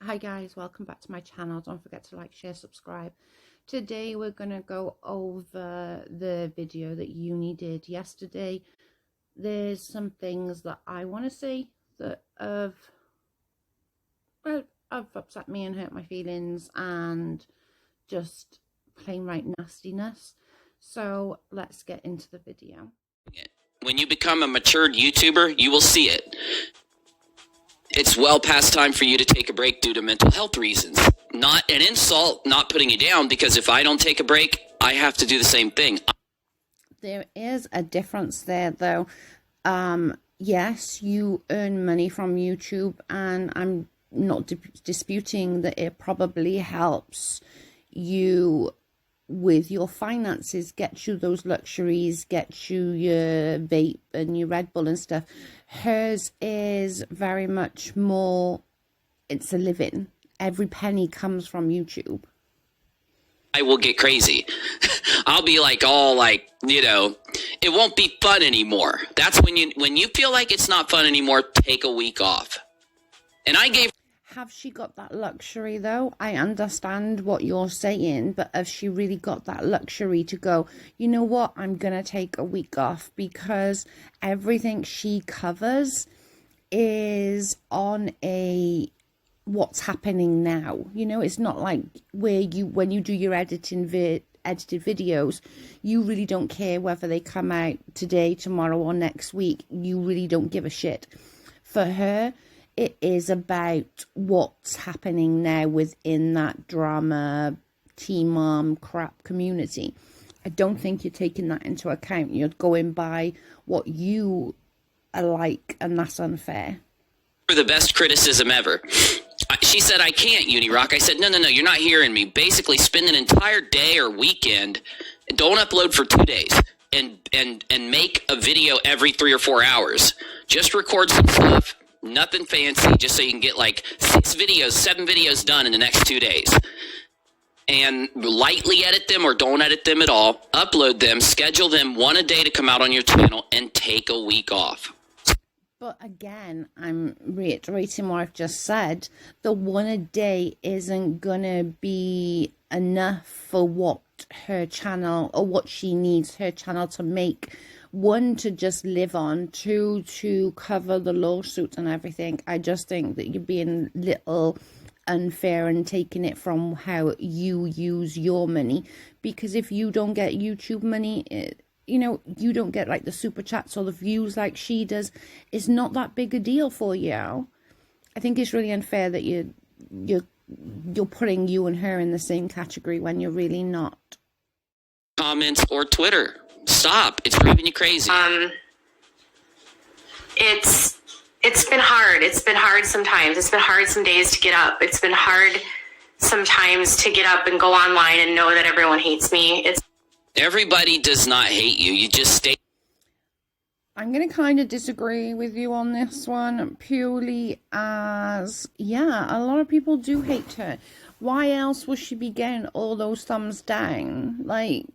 Hi guys, welcome back to my channel. Don't forget to like, share, subscribe. Today we're going to go over the video that Uni did yesterday. There's some things that I want to say that have upset me and hurt my feelings and just plain right nastiness. So let's get into the video. When you become a matured YouTuber, you will see it. It's well past time for you to take a break due to mental health reasons. Not an insult, not putting you down, because if I don't take a break, I have to do the same thing. There is a difference there though. Yes, you earn money from YouTube, and I'm not disputing that it probably helps you with your finances, get you those luxuries, get you your vape and your Red Bull and stuff. Hers is very much more, it's a living. Every penny comes from YouTube. I will get crazy. I'll be like, all like, it won't be fun anymore. That's when you feel like it's not fun anymore, take a week off. And I gave... Have she got that luxury though? I understand what you're saying, but have she really got that luxury to go, you know what, I'm going to take a week off? Because everything she covers is on a what's happening now. It's not like when you do your edited videos, you really don't care whether they come out today, tomorrow or next week. You really don't give a shit. For her, it is about what's happening now within that drama, teen mom crap community. I don't think you're taking that into account. You're going by what you are like, and that's unfair. For the best criticism ever. She said, I can't, UniRock. I said, no, you're not hearing me. Basically, spend an entire day or weekend, don't upload for 2 days, and make a video every 3 or 4 hours. Just record some stuff. Nothing fancy, just so you can get like 7 videos done in the next 2 days. And lightly edit them or don't edit them at all. Upload them, schedule them 1 a day to come out on your channel, and take a week off. But again, I'm reiterating what I've just said. The 1 a day isn't gonna be enough for what her channel, or what she needs her channel to make. 1, to just live on. 2, to cover the lawsuit and everything. I just think that you're being a little unfair and taking it from how you use your money. Because if you don't get YouTube money, you don't get like the super chats or the views like she does. It's not that big a deal for you. I think it's really unfair that you're putting you and her in the same category when you're really not. Comments or Twitter. Stop. It's driving you crazy. It's been hard. It's been hard sometimes. It's been hard some days to get up. It's been hard sometimes to get up and go online and know that everyone hates me. Everybody does not hate you. You just stay. I'm going to kind of disagree with you on this one, purely as, yeah, a lot of people do hate her. Why else would she be getting all those thumbs down? Like,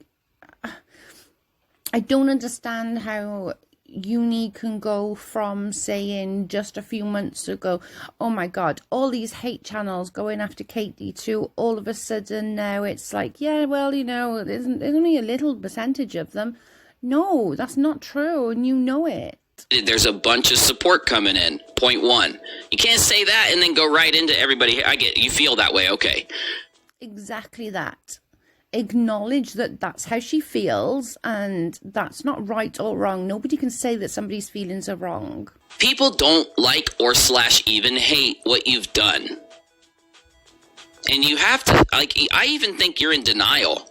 I don't understand how Uni can go from saying just a few months ago, oh my god, all these hate channels going after Katie, to all of a sudden now it's like, yeah, well, there's only a little percentage of them. No, that's not true, and you know it. There's a bunch of support coming in, point 1. You can't say that and then go right into everybody. I get it. You feel that way, okay. Exactly that. Acknowledge that that's how she feels, and that's not right or wrong. Nobody can say that somebody's feelings are wrong. People don't like or / even hate what you've done. And you have to, I even think you're in denial.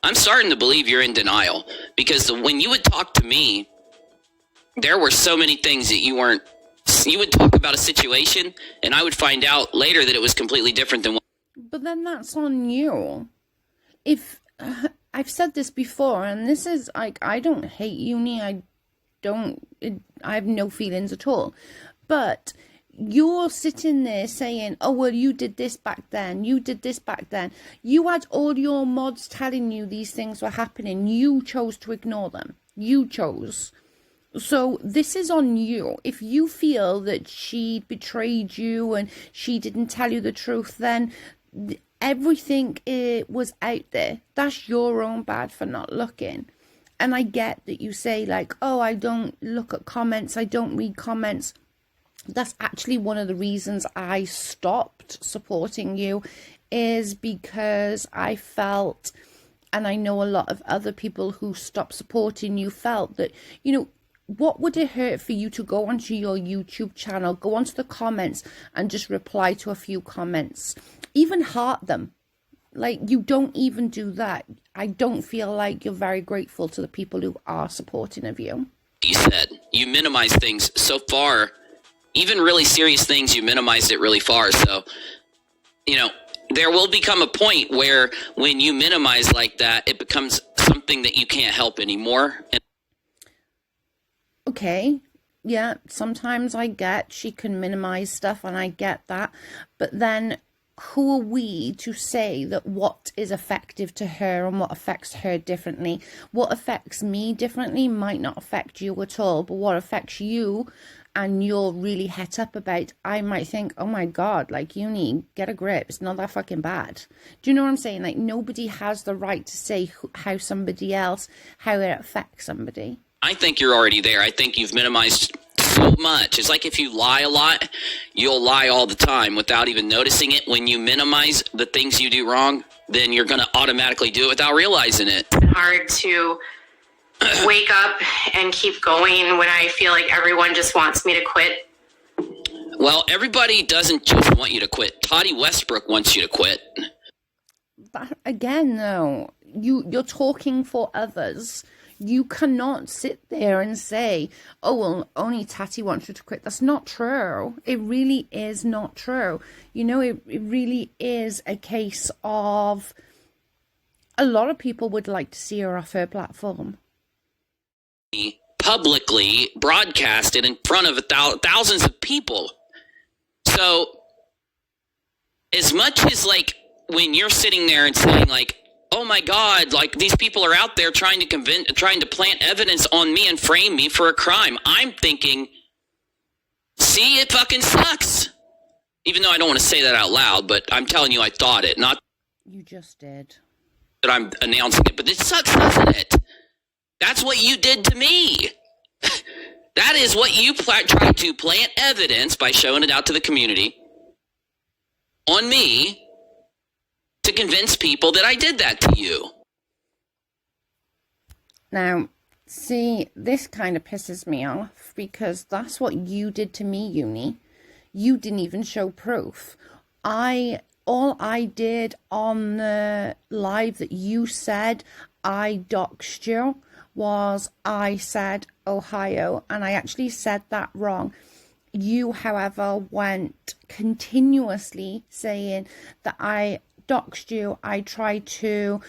I'm starting to believe you're in denial, because when you would talk to me, there were so many things that you would talk about a situation, and I would find out later that it was completely different than what. But then that's on you. If I've said this before, and this is like, I don't hate Uni, I have no feelings at all, but you're sitting there saying, oh well, you did this back then, you did this back then, you had all your mods telling you these things were happening, you chose to ignore them, you chose. So this is on you. If you feel that she betrayed you and she didn't tell you the truth, then everything was out there. That's your own bad for not looking. And I get that you say like, oh, I don't look at comments, I don't read comments. That's actually one of the reasons I stopped supporting you, is because I felt, and I know a lot of other people who stopped supporting you felt that, you know, what would it hurt for you to go onto your YouTube channel, go onto the comments and just reply to a few comments, even heart them? Like, you don't even do that. I don't feel like you're very grateful to the people who are supporting of you. You said you minimize things so far, even really serious things, you minimized it really far. So, you know, there will become a point where when you minimize like that, it becomes something that you can't help anymore. Okay, yeah, sometimes I get she can minimize stuff and I get that, but then who are we to say that what is effective to her and what affects her differently? What affects me differently might not affect you at all, but what affects you and you're really het up about, I might think, oh my God, like, Uni, get a grip. It's not that fucking bad. Do you know what I'm saying? Like, nobody has the right to say how somebody else, how it affects somebody. I think you're already there. I think you've minimized so much. It's like if you lie a lot, you'll lie all the time without even noticing it. When you minimize the things you do wrong, then you're going to automatically do it without realizing it. It's been hard to wake up and keep going when I feel like everyone just wants me to quit. Well, everybody doesn't just want you to quit. Toddy Westbrook wants you to quit. But again, though, you're talking for others. You cannot sit there and say, oh, well, only Tati wants you to quit. That's not true. It really is not true. You know, it really is a case of a lot of people would like to see her off her platform. Publicly broadcasted in front of thousands of people. So, as much as, like, when you're sitting there and saying, like, oh my God, like, these people are out there trying to plant evidence on me and frame me for a crime, I'm thinking, see, it fucking sucks. Even though I don't want to say that out loud, but I'm telling you I thought it. Not you just did. That I'm announcing it, but it sucks, doesn't it? That's what you did to me. That is what you tried to plant evidence by showing it out to the community on me to convince people that I did that to you. Now, see, this kind of pisses me off because that's what you did to me, Uni. You didn't even show proof. All I did on the live that you said I doxed you was I said Ohio, and I actually said that wrong. You, however, went continuously saying that I doxed you. I tried to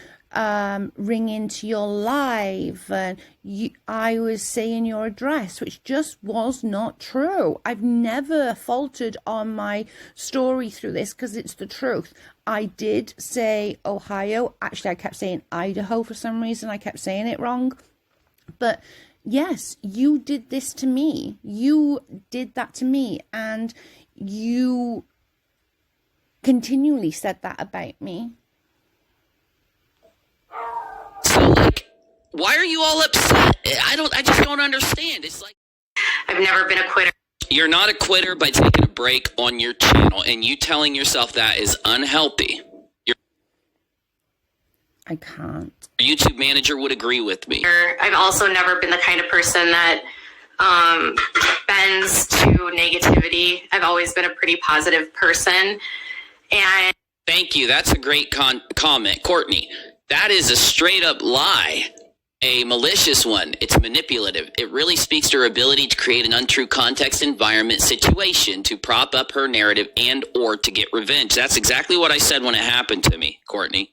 ring into your live, and I was saying your address, which just was not true. I've never faltered on my story through this because it's the truth. I did say Ohio. Actually, I kept saying Idaho for some reason. I kept saying it wrong. But yes, you did this to me. You did that to me, and you continually said that about me. So, like, why are you all upset? I just don't understand. It's like, I've never been a quitter. You're not a quitter by taking a break on your channel, and you telling yourself that is unhealthy. I can't. Your YouTube manager would agree with me. I've also never been the kind of person that bends to negativity. I've always been a pretty positive person. And thank you. That's a great comment. Courtney, that is a straight up lie. A malicious one. It's manipulative. It really speaks to her ability to create an untrue context, environment, situation to prop up her narrative and or to get revenge. That's exactly what I said when it happened to me, Courtney.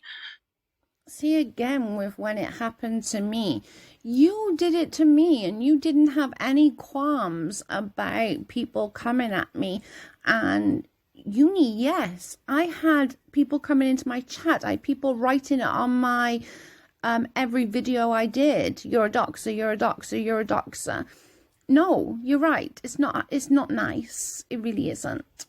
See, again, with when it happened to me, you did it to me and you didn't have any qualms about people coming at me. And Uni, yes, I had people coming into my chat. I had people writing it on my every video I did. You're a doxer, you're a doxer, you're a doxer. No, you're right. It's not nice. It really isn't.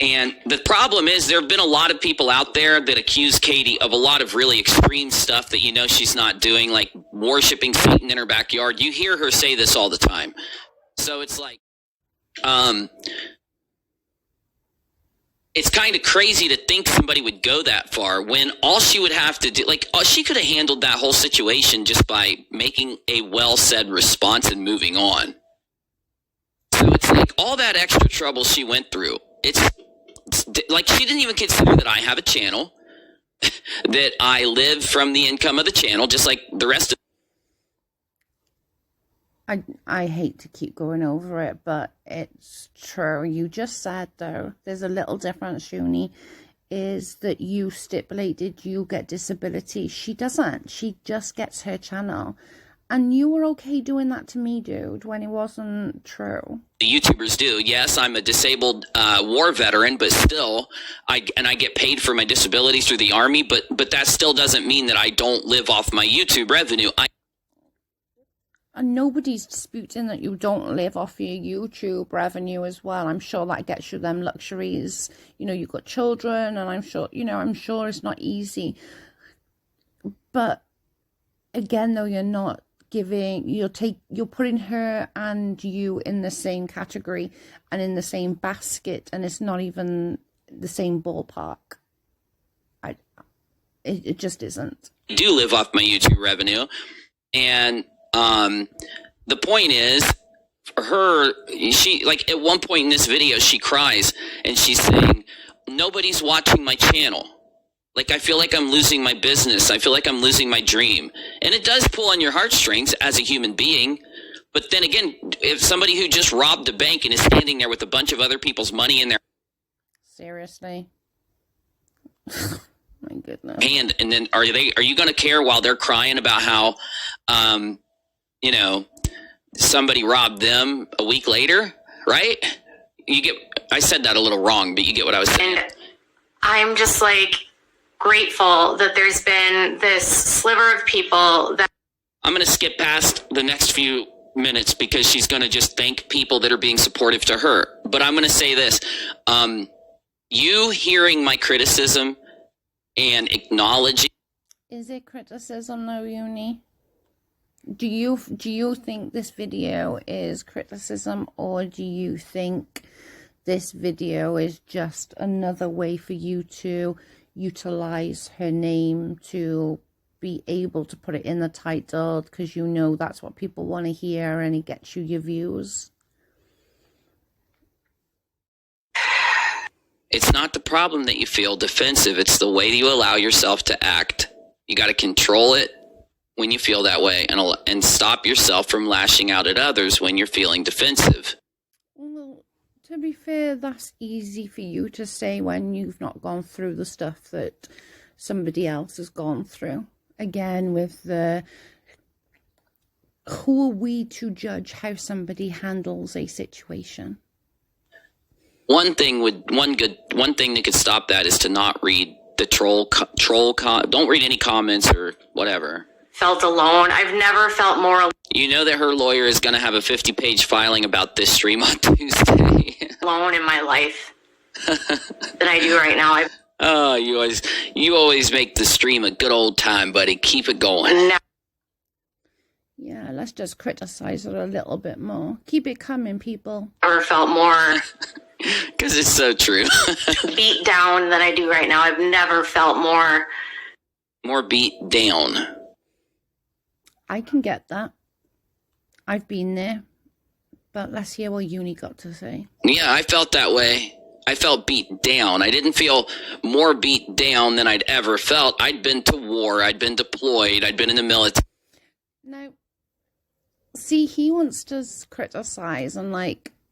And the problem is there have been a lot of people out there that accuse Katie of a lot of really extreme stuff that she's not doing, like worshiping Satan in her backyard. You hear her say this all the time. So it's like, it's kind of crazy to think somebody would go that far when all she would have to do, she could have handled that whole situation just by making a well-said response and moving on. So it's like all that extra trouble she went through. It's like she didn't even consider that I have a channel, that I live from the income of the channel, just like the rest of. I hate to keep going over it, but it's true. You just said, though, there's a little difference, Uni, is that you stipulated you get disability. She doesn't. She just gets her channel. And you were okay doing that to me, dude, when it wasn't true. The YouTubers do. Yes, I'm a disabled war veteran, but still, I get paid for my disabilities through the Army, but that still doesn't mean that I don't live off my YouTube revenue. And nobody's disputing that you don't live off your YouTube revenue as well. I'm sure that gets you them luxuries. You've got children, and I'm sure it's not easy. But again, though, you're not giving, you're putting her and you in the same category and in the same basket, and it's not even the same ballpark. It just isn't. I do live off my YouTube revenue, and the point is, for her, she, like, at one point in this video, she cries and she's saying, nobody's watching my channel. Like, I feel like I'm losing my business. I feel like I'm losing my dream. And it does pull on your heartstrings as a human being. But then again, if somebody who just robbed a bank and is standing there with a bunch of other people's money in their seriously, my goodness, and then are you going to care while they're crying about how, somebody robbed them a week later, right? I said that a little wrong, but you get what I was saying. And I'm just grateful that there's been this sliver of people that. I'm going to skip past the next few minutes because she's going to just thank people that are being supportive to her. But I'm going to say this. You hearing my criticism and acknowledging. Is it criticism though, Uni? Do you think this video is criticism, or do you think this video is just another way for you to utilize her name to be able to put it in the title because that's what people want to hear and it gets you your views? It's not the problem that you feel defensive. It's the way you allow yourself to act. You got to control it when you feel that way and stop yourself from lashing out at others when you're feeling defensive. Well, to be fair, that's easy for you to say when you've not gone through the stuff that somebody else has gone through. Again, with who are we to judge how somebody handles a situation? One thing that could stop that is to not read the troll. Don't read any comments or whatever. Felt alone. I've never felt more alone. You know that her lawyer is going to have a 50-page filing about this stream on Tuesday. Alone in my life than I do right now. Oh, you always make the stream a good old time, buddy. Keep it going. Yeah, let's just criticize it a little bit more. Keep it coming, people. Never felt more because it's so true. beat down than I do right now. I've never felt more beat down. I can get that. I've been there. But let's hear what Uni got to say. Yeah, I felt that way. I felt beat down. I didn't feel more beat down than I'd ever felt. I'd been to war. I'd been deployed. I'd been in the military. No. See, he wants to criticize, and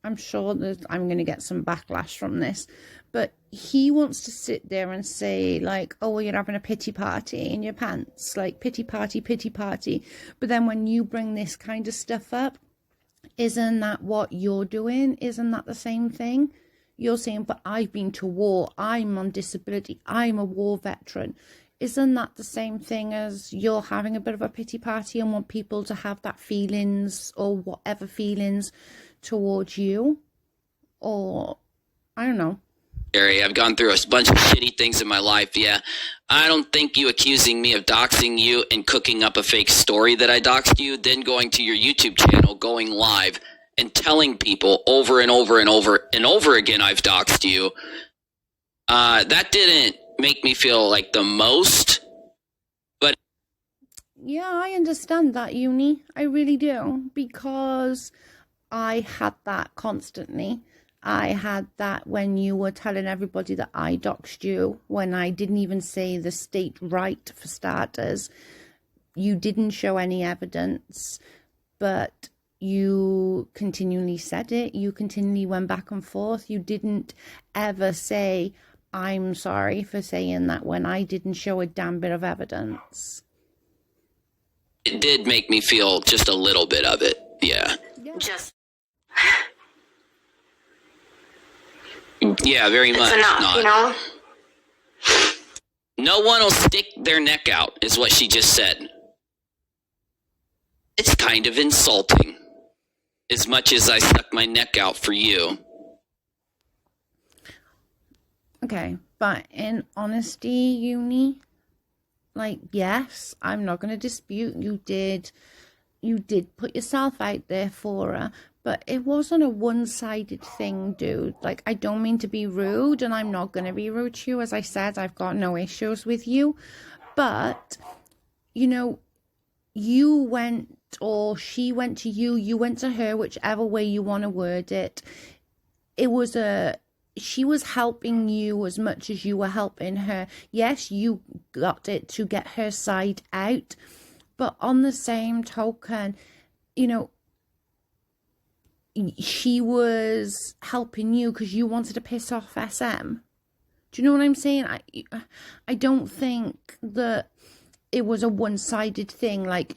I'm sure that I'm going to get some backlash from this, but he wants to sit there and say oh, well, you're having a pity party in your pants, pity party. But then when you bring this kind of stuff up, isn't that what you're doing? Isn't that the same thing? You're saying, but I've been to war. I'm on disability. I'm a war veteran. isn't that the same thing as you're having a bit of a pity party and want people to have that feelings or whatever feelings towards you? Or, I don't know. Gary, I've gone through a bunch of shitty things in my life, yeah. I don't think you accusing me of doxing you and cooking up a fake story that I doxed you, then going to your YouTube channel, going live, and telling people over and over and over and over again I've doxed you, that didn't make me feel like the most, but... Yeah, I understand that, Uni. I really do, because I had that constantly. I had that when you were telling everybody that I doxed you, when I didn't even say the state right, for starters. You didn't show any evidence, but you continually said it. You continually went back and forth. You didn't ever say, I'm sorry for saying that, when I didn't show a damn bit of evidence. It did make me feel just a little bit of it, yeah. Just... Yeah, very much. It's enough, you know? No one will stick their neck out, is what she just said. It's kind of insulting, as much as I stuck my neck out for you. Okay, but in honesty, Uni, like, yes, I'm not going to dispute you did put yourself out there for her, but it wasn't a one-sided thing, dude. Like, I don't mean to be rude, and I'm not going to be rude to you. As I said, I've got no issues with you, but, you know, you went, or she went to you, you went to her, whichever way you want to word it. She was helping you as much as you were helping her. Yes, you got it to get her side out, but on the same token, you know, she was helping you because you wanted to piss off SM. Do you know what I'm saying? I don't think that it was a one-sided thing. Like,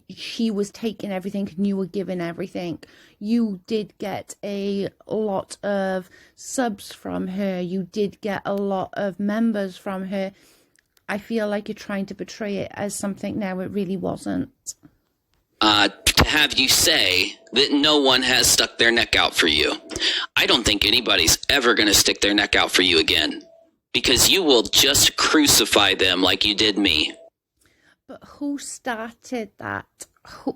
she was taking everything and you were giving everything. You did get a lot of subs from her. You did get a lot of members from her. I feel like you're trying to portray it as something now it really wasn't. To have you say that no one has stuck their neck out for you. I don't think anybody's ever going to stick their neck out for you again, because you will just crucify them like you did me. But who started that?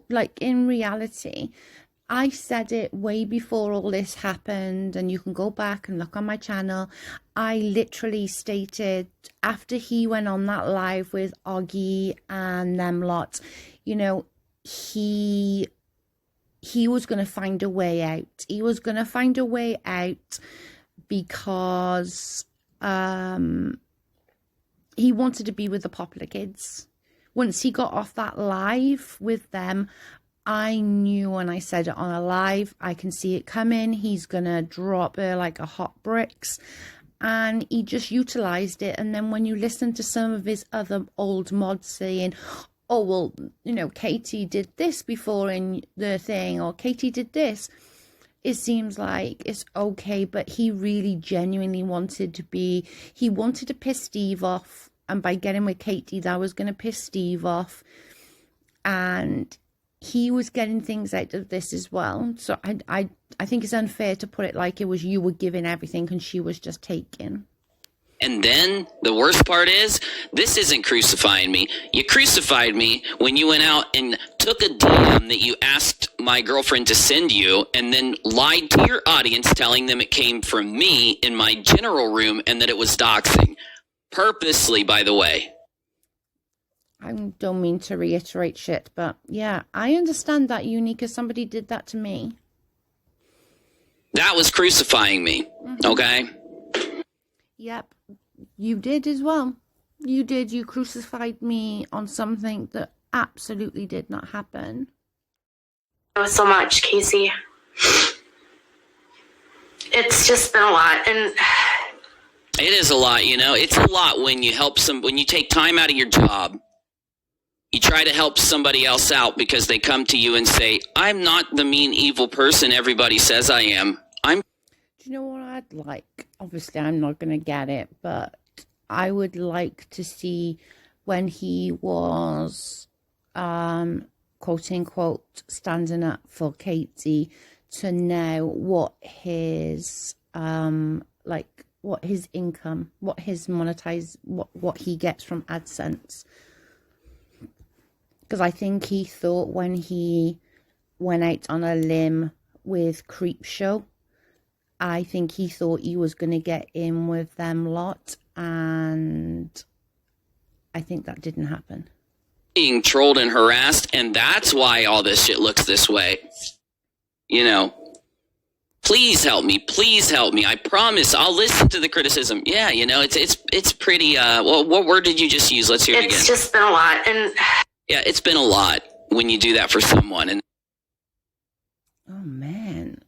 Like, in reality, I said it way before all this happened, and you can go back and look on my channel. I literally stated, after he went on that live with Oggy and them lots, you know, he was going to find a way out. He was going to find a way out because he wanted to be with the popular kids. Once he got off that live with them, I knew when I said it on a live, I can see it coming. He's going to drop her like a hot bricks. And he just utilized it. And then when you listen to some of his other old mods saying, oh, well, you know, Katie did this before in the thing, or Katie did this, it seems like it's okay, but he really genuinely wanted to piss Steve off, and by getting with Katie, that was going to piss Steve off, and he was getting things out of this as well. So I think it's unfair to put it like it was you were giving everything and she was just taking. And then the worst part is, this isn't crucifying me. You crucified me when you went out and took a DM that you asked my girlfriend to send you, and then lied to your audience telling them it came from me in my general room and that it was doxing. Purposely, by the way. I don't mean to reiterate shit, but yeah, I understand that, Unique, as somebody did that to me. That was crucifying me, okay? Yep, you did as well. You did. You crucified me on something that absolutely did not happen. It was so much, Casey. It's just been a lot, and it is a lot, you know. It's a lot when you when you take time out of your job. You try to help somebody else out because they come to you and say, I'm not the mean, evil person everybody says I am. Do you know what I'd like? Obviously, I'm not going to get it, but I would like to see when he was, quote unquote, standing up for Katie, to know what his, what his income, what his what he gets from AdSense. Because I think he thought when he went out on a limb with Creepshow, I think he thought he was going to get in with them lot, and I think that didn't happen. Being trolled and harassed, and that's why all this shit looks this way. You know, please help me. Please help me. I promise I'll listen to the criticism. Yeah, you know, it's pretty, well, what word did you just use? Let's hear it again. It's just been a lot. And yeah, it's been a lot when you do that for someone. And oh, man.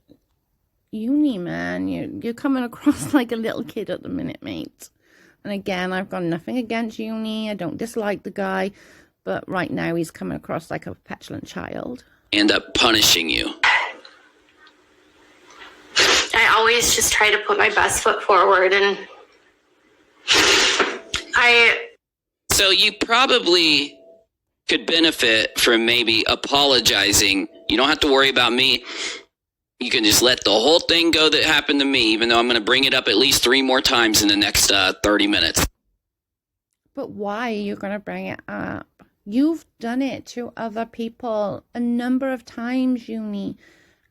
Uni, man, you're coming across like a little kid at the minute, mate. And again, I've got nothing against Uni. I don't dislike the guy. But right now, he's coming across like a petulant child. End up punishing you. I always just try to put my best foot forward, and So you probably could benefit from maybe apologizing. You don't have to worry about me. You can just let the whole thing go that happened to me, even though I'm going to bring it up at least 3 more times in the next 30 minutes. But why are you going to bring it up? You've done it to other people a number of times, Uni.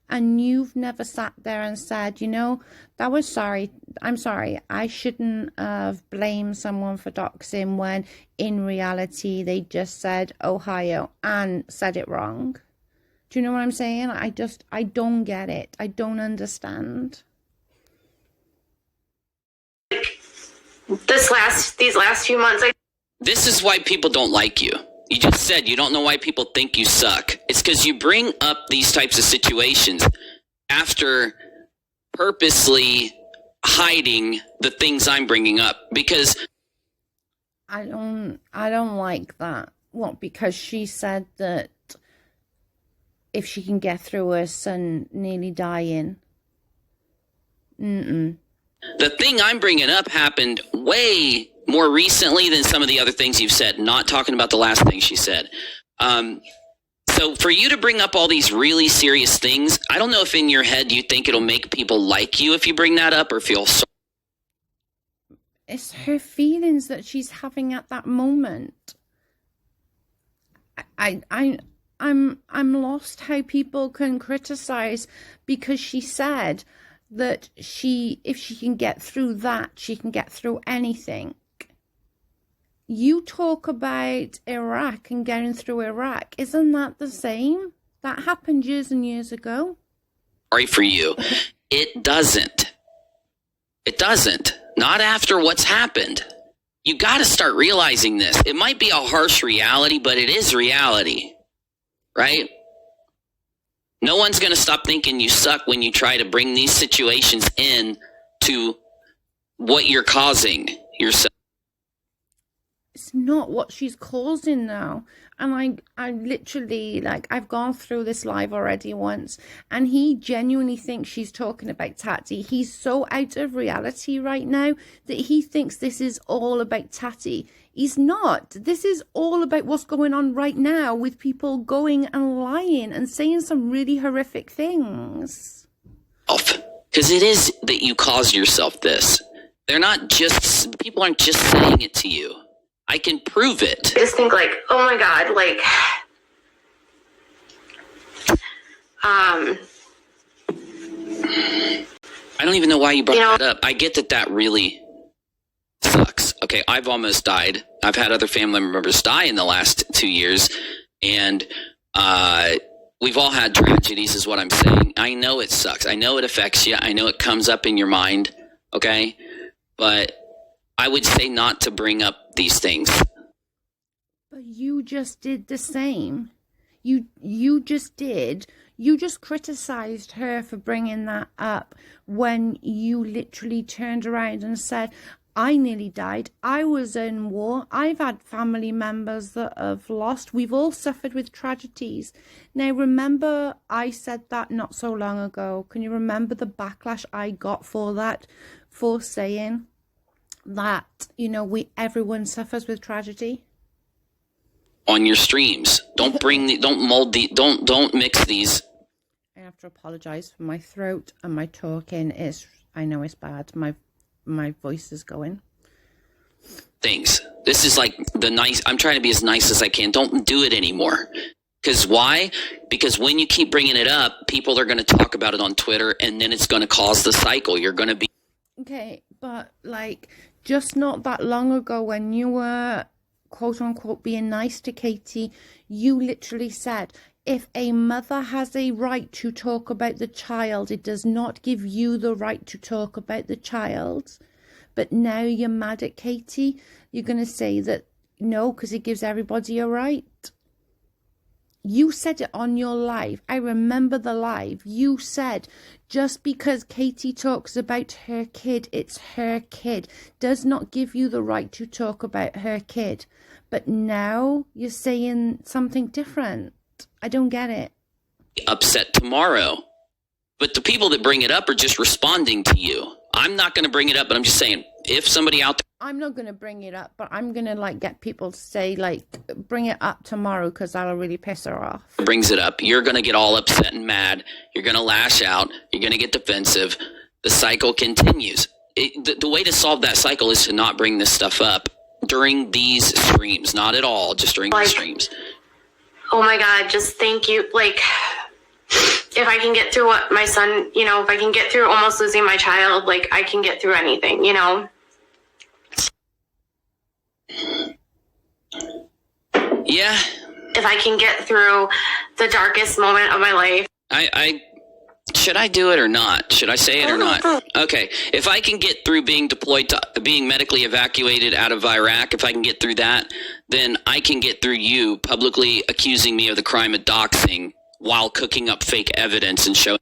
And you've never sat there and said, you know, that was sorry. I'm sorry. I shouldn't have blamed someone for doxing, when in reality they just said Ohio and said it wrong. Do you know what I'm saying? I don't get it. I don't understand. these last few months, This is why people don't like you. You just said you don't know why people think you suck. It's because you bring up these types of situations after purposely hiding the things I'm bringing up. Because I don't like that. What, because she said that if she can get through her son nearly dying. the thing I'm bringing up happened way more recently than some of the other things you've said. Not talking about the last thing she said. So for you to bring up all these really serious things, I don't know if in your head you think it'll make people like you if you bring that up, or feel sorry. It's her feelings that she's having at that moment. I'm lost how people can criticize because she said that if she can get through that, she can get through anything. You talk about Iraq and getting through Iraq. Isn't that the same? That happened years and years ago. Sorry for you. It doesn't. It doesn't. Not after what's happened. You got to start realizing this. It might be a harsh reality, but it is reality. Right? No one's going to stop thinking you suck when you try to bring these situations in to what you're causing yourself. It's not what she's causing now. And I literally, like, I've gone through this live already once, and he genuinely thinks she's talking about Tati. He's so out of reality right now that he thinks this is all about Tati. He's not. This is all about what's going on right now with people going and lying and saying some really horrific things. Because it is that you caused yourself this. People aren't just saying it to you. I can prove it. I just think, like, oh my God, like, I don't even know why you brought that up. I get that really sucks. Okay, I've almost died. I've had other family members die in the last 2 years, and we've all had tragedies, is what I'm saying. I know it sucks. I know it affects you. I know it comes up in your mind, okay? But I would say not to bring up these things. But you just did the same. You just did. You just criticized her for bringing that up when you literally turned around and said, I nearly died. I was in war. I've had family members that have lost. We've all suffered with tragedies. Now, remember, I said that not so long ago. Can you remember the backlash I got for that? For saying that, you know, everyone suffers with tragedy. On your streams, don't mix these. I have to apologize for my throat and my talking. I know it's bad. My voice is going. Things. This is like I'm trying to be as nice as I can. Don't do it anymore. Because why? Because when you keep bringing it up, people are going to talk about it on Twitter, and then it's going to cause the cycle. You're going to be... Okay, but like just not that long ago when you were quote unquote being nice to Katie, you literally said, if a mother has a right to talk about the child, it does not give you the right to talk about the child. But now you're mad at Katie. You're going to say that no, because it gives everybody a right. You said it on your live. I remember the live. You said, just because Katie talks about her kid, it's her kid, does not give you the right to talk about her kid. But now you're saying something different. I don't get it. Upset tomorrow. But the people that bring it up are just responding to you. I'm not going to bring it up, but I'm just saying, if somebody out there... I'm not going to bring it up, but I'm going to like get people to say like, bring it up tomorrow because that'll really piss her off. Brings it up, you're going to get all upset and mad. You're going to lash out. You're going to get defensive. The cycle continues. The way to solve that cycle is to not bring this stuff up during these streams. Not at all, just during the streams. Oh my God, just thank you. Like, if I can get through what my son, you know, if I can get through almost losing my child, like I can get through anything, you know? Yeah. If I can get through the darkest moment of my life. Should I do it or not? Should I say it or not? Okay. If I can get through being deployed to being medically evacuated out of Iraq, if I can get through that, then I can get through you publicly accusing me of the crime of doxing while cooking up fake evidence and showing.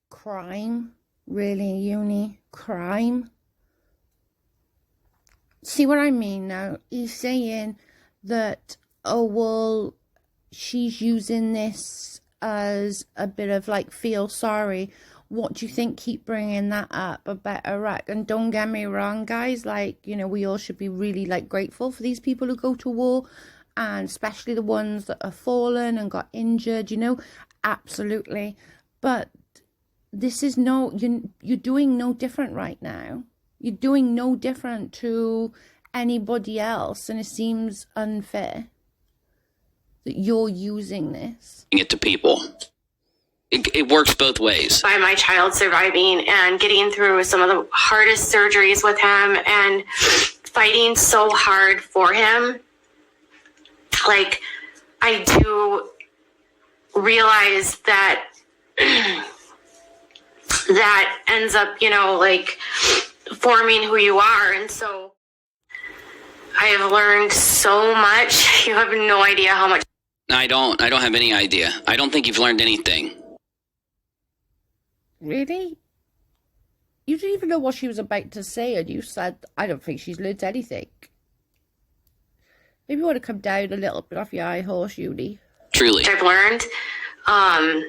Crime? Really, Uni? Crime? See what I mean now? He's saying that, oh, well, she's using this as a bit of like feel sorry. What do you think? Keep bringing that up about Iraq. And don't get me wrong, guys, like, you know, we all should be really like grateful for these people who go to war, and especially the ones that have fallen and got injured, you know, absolutely. But this is you're doing no different right now. You're doing no different to anybody else, and it seems unfair that you're using this. It to people. It works both ways. By my child surviving and getting through some of the hardest surgeries with him and fighting so hard for him. Like, I do realize that that ends up, you know, like forming who you are. And so I have learned so much. You have no idea how much. I don't have any idea. I don't think you've learned anything. Really? You didn't even know what she was about to say, and you said, I don't think she's learned anything. Maybe you want to come down a little bit off your high horse, Uni. Truly. I've learned. I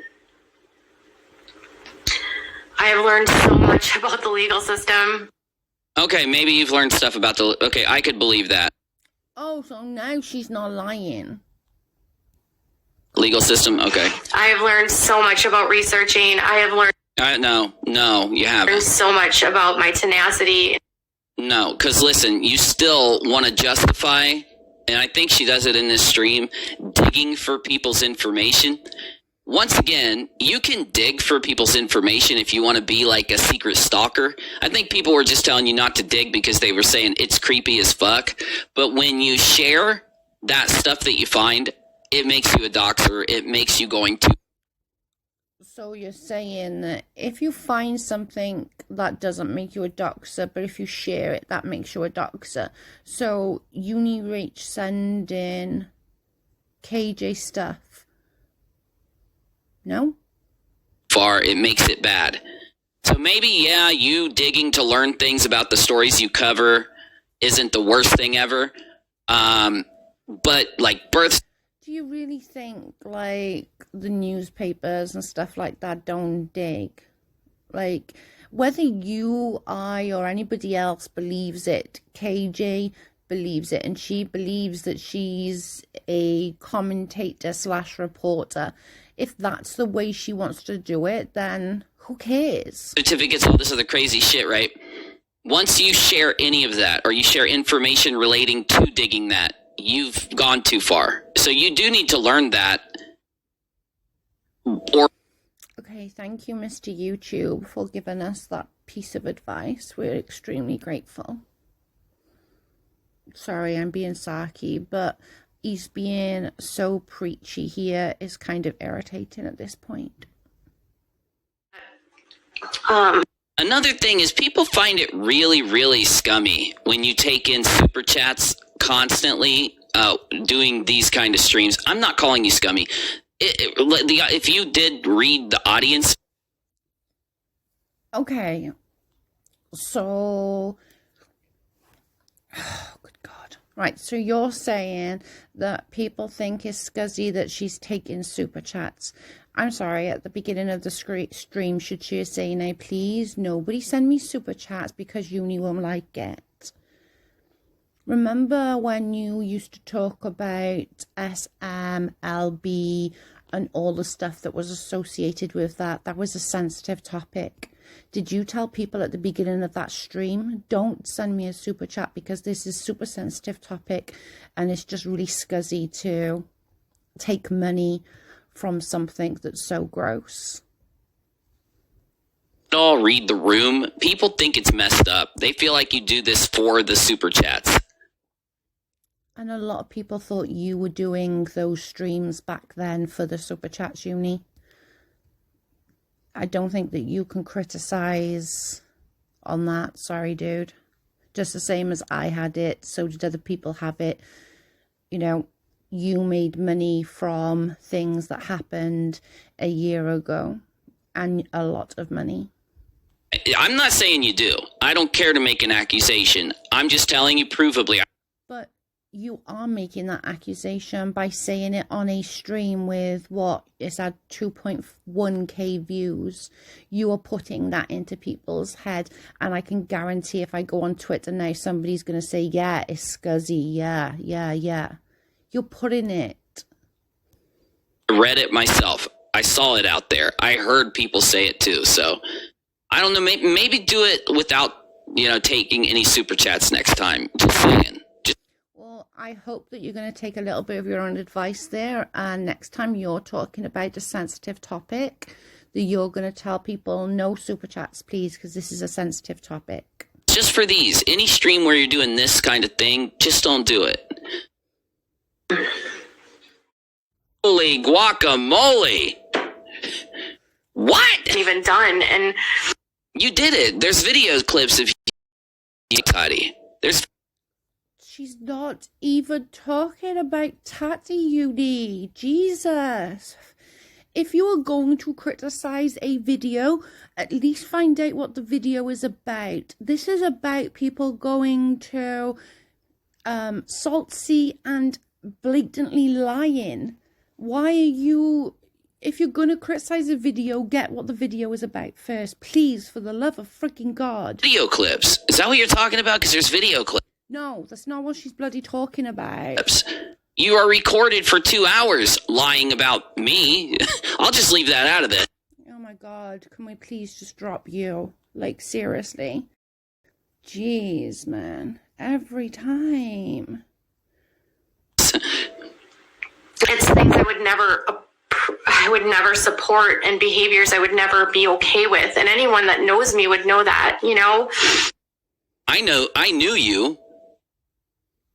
have learned so much about the legal system. Okay, maybe you've learned stuff about okay, I could believe that. Oh, so now she's not lying. Legal system, okay. I have learned so much about researching. I have learned. No, you haven't. So much about my tenacity. No, because listen, you still want to justify, and I think she does it in this stream, digging for people's information. Once again, you can dig for people's information if you want to be like a secret stalker. I think people were just telling you not to dig because they were saying it's creepy as fuck. But when you share that stuff that you find, it makes you a doxer. It makes you going to. So you're saying that if you find something, that doesn't make you a doxer, but if you share it, that makes you a doxer. So UniRock sending KJ stuff. No? Far, it makes it bad. So maybe, yeah, you digging to learn things about the stories you cover isn't the worst thing ever. But like birth. Do you really think like the newspapers and stuff like that don't dig? Like Whether you, I, or anybody else believes it, KJ believes it, and she believes that she's a commentator slash reporter. If that's the way she wants to do it, then who cares? Certificates, all this other crazy shit, right? Once you share any of that, or you share information relating to digging that, you've gone too far. So you do need to learn that. Or okay, thank you, Mr. YouTube, for giving us that piece of advice. We're extremely grateful. Sorry, I'm being sarky, but he's being so preachy here is kind of irritating at this point. Another thing is people find it really, really scummy when you take in super chats constantly doing these kind of streams. I'm not calling you scummy. If you did read the audience. Okay. So, oh, good God. Right, so you're saying that people think it's scuzzy that she's taking super chats. I'm sorry, at the beginning of the stream, should she say, now please, nobody send me super chats because Uni won't like it. Remember when you used to talk about SMLB and all the stuff that was associated with that? That was a sensitive topic. Did you tell people at the beginning of that stream, don't send me a super chat because this is super sensitive topic and it's just really scuzzy to take money from something that's so gross? All read the room. People think it's messed up. They feel like you do this for the super chats. And a lot of people thought you were doing those streams back then for the super chats, Uni. I don't think that you can criticize on that. Sorry, dude. Just the same as I had it, so did other people have it. You know, you made money from things that happened a year ago, and a lot of money. I'm not saying you do. I don't care to make an accusation. I'm just telling you provably. But you are making that accusation by saying it on a stream with what is at 2.1k views. You are putting that into people's head, and I can guarantee if I go on Twitter now, somebody's going to say, yeah, it's scuzzy, yeah. You're putting it. I read it myself. I saw it out there. I heard people say it too. So I don't know. Maybe do it without, taking any super chats next time. Just saying. Well, I hope that you're going to take a little bit of your own advice there. And next time you're talking about a sensitive topic, that you're going to tell people no super chats, please, because this is a sensitive topic. Just for these. Any stream where you're doing this kind of thing, just don't do it. Holy guacamole! What? Even done, and you did it. There's video clips of you, Tati. She's not even talking about Tati, Uni. Jesus. If you are going to criticize a video, at least find out what the video is about. This is about people going to Salt Sea and blatantly lying. Why are you, if you're going to criticize a video, get what the video is about first, please, for the love of freaking God. Video clips. Is that what you're talking about? Because there's video clips. No, that's not what she's bloody talking about. You are recorded for 2 hours lying about me. I'll just leave that out of this. Oh my God, can we please just drop you? Like, seriously. Jeez, man. Every time. it's things I would never support, and behaviors I would never be okay with. And anyone that knows me would know that, I knew you.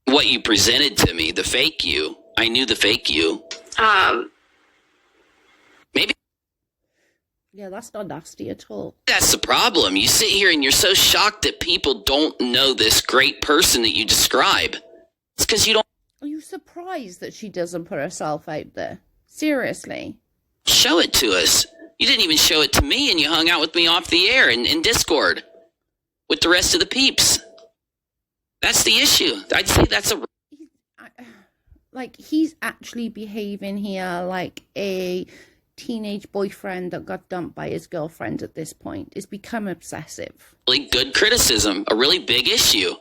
What you presented to me, the fake you. I knew the fake you. Maybe. Yeah, that's not nasty at all. That's the problem. You sit here and you're so shocked that people don't know this great person that you describe. It's because you don't. Are you surprised that she doesn't put herself out there? Seriously. Show it to us. You didn't even show it to me, and you hung out with me off the air in Discord with the rest of the peeps. That's the issue. I'd say that's a... Like, he's actually behaving here like a teenage boyfriend that got dumped by his girlfriend at this point. It's become obsessive. Really good criticism, a really big issue.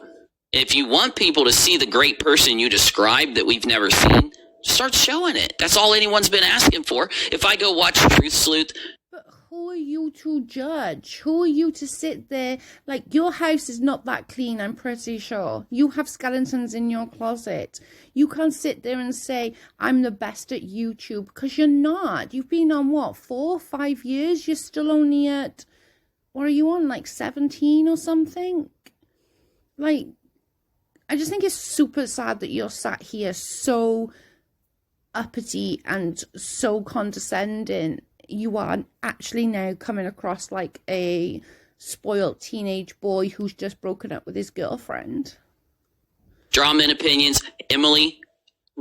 If you want people to see the great person you described that we've never seen, start showing it. That's all anyone's been asking for. If I go watch Truth Sleuth. But who are you to judge? Who are you to sit there? Like, your house is not that clean, I'm pretty sure. You have skeletons in your closet. You can't sit there and say, I'm the best at YouTube, because you're not. You've been on, what, 4 or 5 years? You're still only at, what are you on, like 17 or something? Like, I just think it's super sad that you're sat here so uppity and so condescending. You are actually now coming across like a spoiled teenage boy who's just broken up with his girlfriend. Drama and opinions. Emily,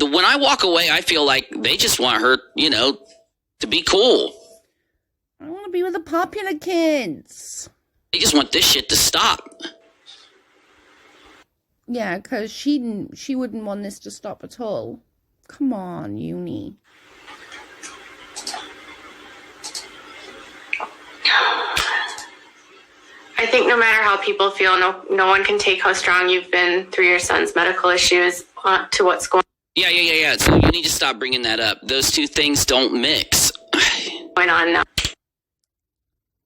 when I walk away, I feel like they just want her, to be cool. I want to be with the popular kids. They just want this shit to stop. Yeah, because she wouldn't want this to stop at all. Come on, Uni. I think no matter how people feel, no one can take how strong you've been through your son's medical issues to what's going on. Yeah. So you need to stop bringing that up. Those two things don't mix. Going on now.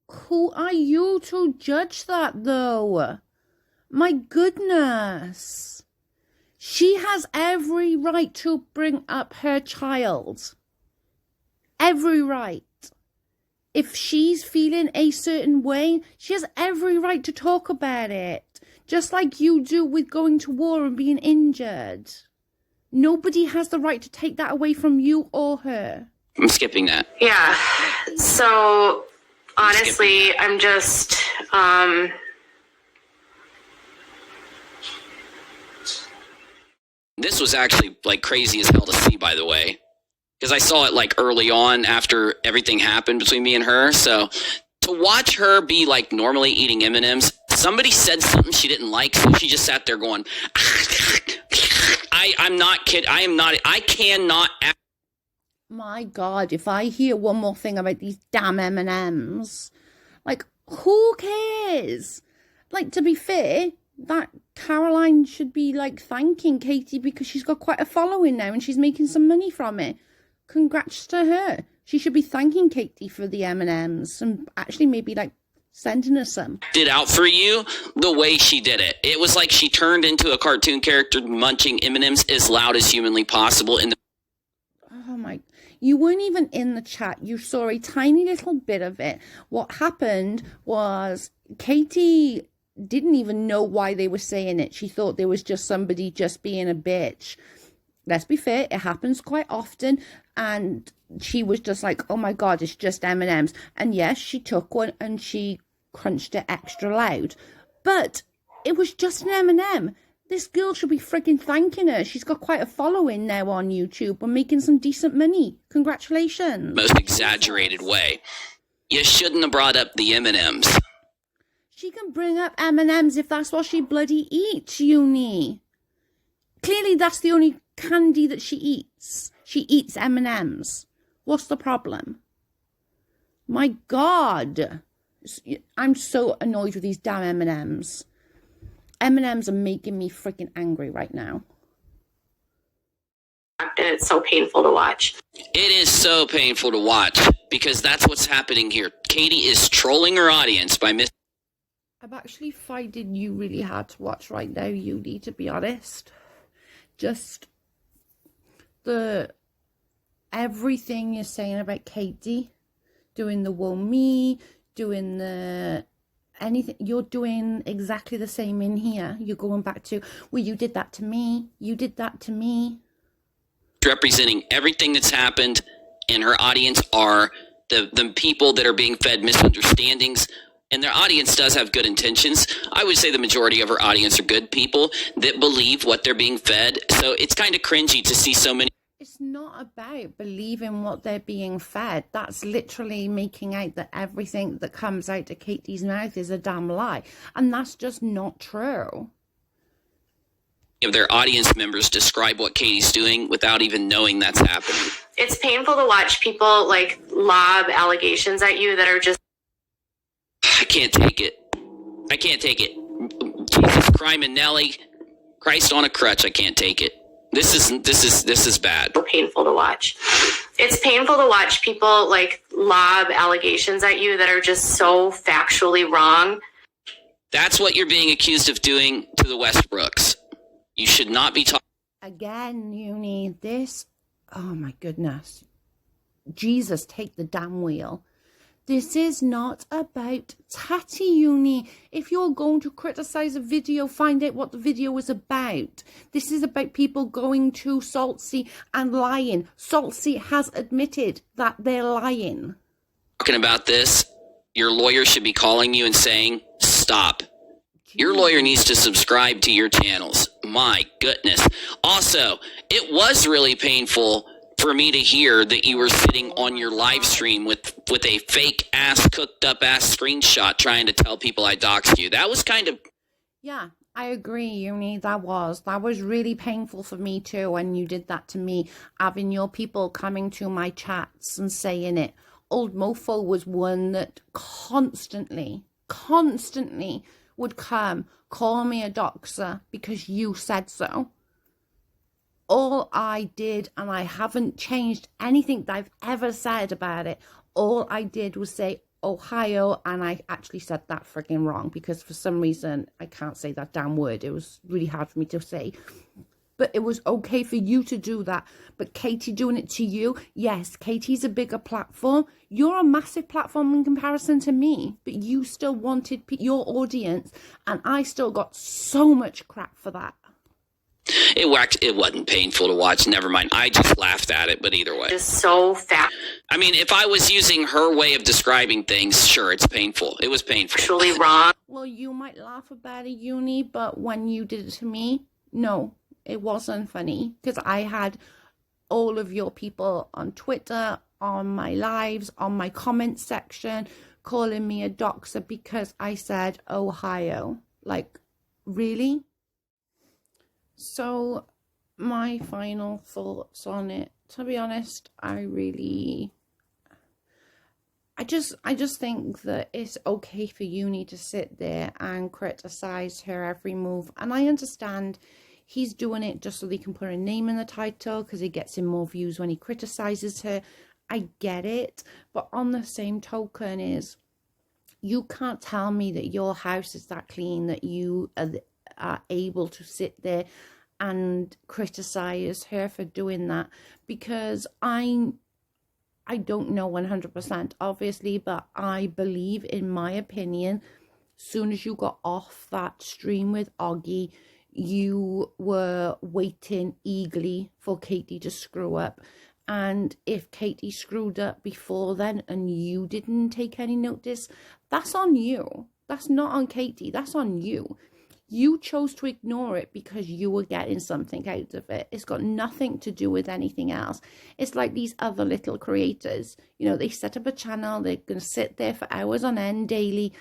Who are you to judge that, though? My goodness. She has every right to bring up her child. Every right. If she's feeling a certain way, she has every right to talk about it. Just like you do with going to war and being injured. Nobody has the right to take that away from you or her. I'm skipping that. Yeah. So, honestly, I'm just... This was actually like crazy as hell to see, by the way, because I saw it like early on after everything happened between me and her. So to watch her be like normally eating M&Ms, somebody said something she didn't like, so she just sat there going, I'm not kidding. I cannot. My God, if I hear one more thing about these damn M&Ms, like, who cares? Like, to be fair, that Caroline should be like thanking Katie because she's got quite a following now and she's making some money from it. Congrats to her. She should be thanking Katie for the M&Ms and actually maybe like sending her some. Did out for you the way she did it. It was like she turned into a cartoon character munching M&Ms as loud as humanly possible. Oh my, you weren't even in the chat. You saw a tiny little bit of it. What happened was Katie didn't even know why they were saying it. She thought there was just somebody just being a bitch. Let's be fair, it happens quite often. And she was just like, oh my God, it's just M&Ms. And yes, she took one and she crunched it extra loud. But it was just an M&M. This girl should be freaking thanking her. She's got quite a following now on YouTube and making some decent money. Congratulations. Most exaggerated way. You shouldn't have brought up the M&Ms. She can bring up M&Ms if that's what she bloody eats, Uni. Clearly that's the only candy that she eats. She eats M&Ms. What's the problem? My God. I'm so annoyed with these damn M&Ms. M&Ms are making me freaking angry right now. And it's so painful to watch. It is so painful to watch because that's what's happening here. Katie is trolling her audience by I'm actually finding you really hard to watch right now, Uni, to be honest. Just everything you're saying about Katie, doing the woe me, doing the anything, you're doing exactly the same in here. You're going back to, well, you did that to me, you did that to me. representing everything that's happened, and her audience are the people that are being fed misunderstandings. And their audience does have good intentions. I would say the majority of her audience are good people that believe what they're being fed. So it's kind of cringy to see so many. It's not about believing what they're being fed. That's literally making out that everything that comes out of Katie's mouth is a damn lie. And that's just not true. of their audience members describe what Katie's doing without even knowing that's happening. It's painful to watch people like lob allegations at you that are just. I can't take it. I can't take it. Jesus, crime and Nelly, Christ on a crutch. I can't take it. This is bad. Painful to watch. It's painful to watch people like lob allegations at you that are just so factually wrong. That's what you're being accused of doing to the Westbrooks. You should not be talking. Again, Uni, this, oh my goodness. Jesus, take the damn wheel. This is not about Tatty, Uni. If you're going to criticize a video, find out what the video is about. This is about people going to Saltsy and lying. Saltsy has admitted that they're lying. Talking about this, your lawyer should be calling you and saying, stop. Your lawyer needs to subscribe to your channels. My goodness. Also, it was really painful for me to hear that you were sitting on your live stream with a fake ass, cooked up ass screenshot trying to tell people I doxed you. That was kind of... Yeah, I agree, Uni. That was really painful for me too when you did that to me, having your people coming to my chats and saying it. Old Mofo was one that constantly would come, call me a doxer because you said so. All I did, and I haven't changed anything that I've ever said about it, all I did was say Ohio, and I actually said that frigging wrong because for some reason I can't say that damn word. It was really hard for me to say. But it was okay for you to do that. But Katie doing it to you, yes, Katie's a bigger platform. You're a massive platform in comparison to me. But you still wanted your audience. And I still got so much crap for that. It wasn't painful to watch. Never mind. I just laughed at it, but either way. Just so fat. I mean, if I was using her way of describing things, sure, it's painful. It was painful. Actually wrong. Well, you might laugh about it, Uni, but when you did it to me, no. It wasn't funny because I had all of your people on Twitter, on my lives, on my comment section, calling me a doxer because I said Ohio. Like, really? So, my final thoughts on it. To be honest, I just think that it's okay for Uni to sit there and criticize her every move. And I understand he's doing it just so they can put a name in the title because it gets him more views when he criticizes her. I get it. But on the same token is, you can't tell me that your house is that clean that you are able to sit there and criticize her for doing that, because I don't know 100% obviously, but I believe, in my opinion, soon as you got off that stream with Oggy, you were waiting eagerly for Katie to screw up. And if Katie screwed up before then and you didn't take any notice, that's on you. That's not on Katie. That's on you. You chose to ignore it because you were getting something out of it. It's got nothing to do with anything else. It's like these other little creators. You know, they set up a channel. They're going to sit there for hours on end daily,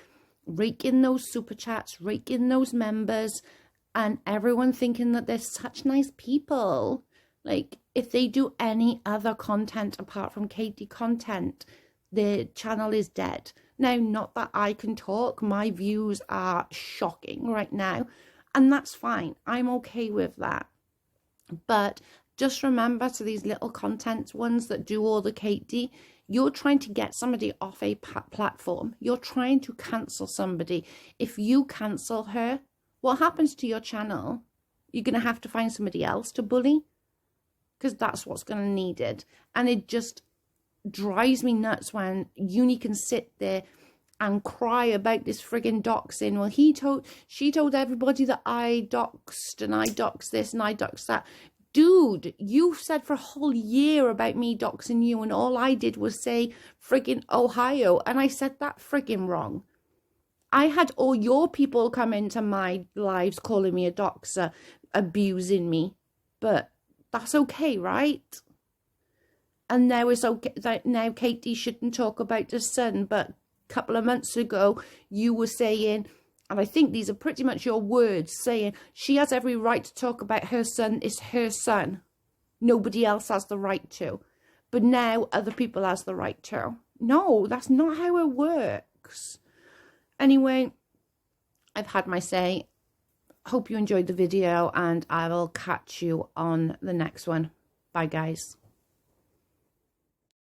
rake in those super chats, rake in those members, and everyone thinking that they're such nice people. Like, if they do any other content apart from Katie content, their channel is dead. Now, not that I can talk. My views are shocking right now. And that's fine. I'm okay with that. But just remember, to these little content ones that do all the Katie, you're trying to get somebody off a platform. You're trying to cancel somebody. If you cancel her, what happens to your channel? You're going to have to find somebody else to bully, because that's what's going to be needed. And it just drives me nuts when Uni can sit there and cry about this friggin' doxing. Well, she told everybody that I doxed, and I doxed this and I doxed that. Dude, you've said for a whole year about me doxing you, and all I did was say friggin' Ohio, and I said that friggin' wrong. I had all your people come into my lives calling me a doxer, abusing me, but that's okay, right? And now it's okay that now Katie shouldn't talk about the sun, but a couple of months ago you were saying And I think these are pretty much your words saying she has every right to talk about her son. It's her son. Nobody else has the right to. But now other people has the right to. No, that's not how it works. Anyway, I've had my say. Hope you enjoyed the video, and I will catch you on the next one. Bye, guys.